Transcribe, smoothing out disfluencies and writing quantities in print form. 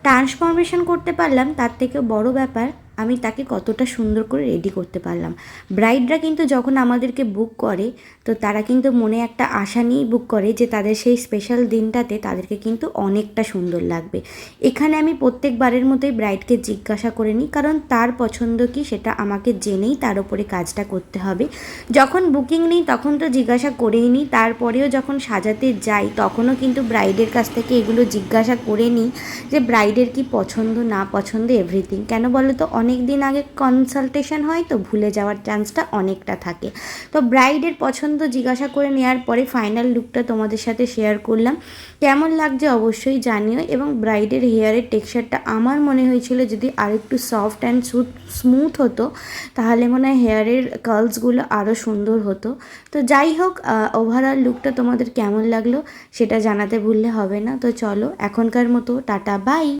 Transformation করতে পারলাম, তার থেকেও বড় ব্যাপার আমি তাকে কতটা সুন্দর করে রেডি করতে পারলাম। ব্রাইডরা কিন্তু যখন আমাদেরকে বুক করে, তো তারা কিন্তু মনে একটা আশা নিয়েই বুক করে যে তাদের সেই স্পেশাল দিনটাতে তাদেরকে কিন্তু অনেকটা সুন্দর লাগবে। এখানে আমি প্রত্যেকবারের মতোই ব্রাইডকে জিজ্ঞাসা করে নিই, কারণ তার পছন্দ কী সেটা আমাকে জেনেই তার উপরে কাজটা করতে হবে। যখন বুকিং নিই তখন তো জিজ্ঞাসা করেই নিই, তারপরেও যখন সাজাতে যাই তখনও কিন্তু ব্রাইডের কাছ থেকে এগুলো জিজ্ঞাসা করে নিই যে ব্রাইডের কি পছন্দ না পছন্দ এভরিথিং। কেন বলো তো, অনেক দিন আগে কনসালটেশন হয় তো ভুলে যাওয়ার চান্সটা অনেকটা থাকে। তো ব্রাইডের পছন্দ জিজ্ঞাসা করে নেওয়ার পরে ফাইনাল লুকটা তোমাদের সাথে শেয়ার করলাম। কেমন লাগছে অবশ্যই জানিও। এবং ব্রাইডের হেয়ারের টেক্সচারটা আমার মনে হয়েছিল যদি আর একটু সফট অ্যান্ড স্মুথ হতো তাহলে মনে হয় হেয়ারের কার্লসগুলো আরও সুন্দর হতো। তো যাই হোক, ওভারঅল লুকটা তোমাদের কেমন লাগলো সেটা জানাতে ভুললে হবে না। তো চলো এখনকার মতো টাটা বাই।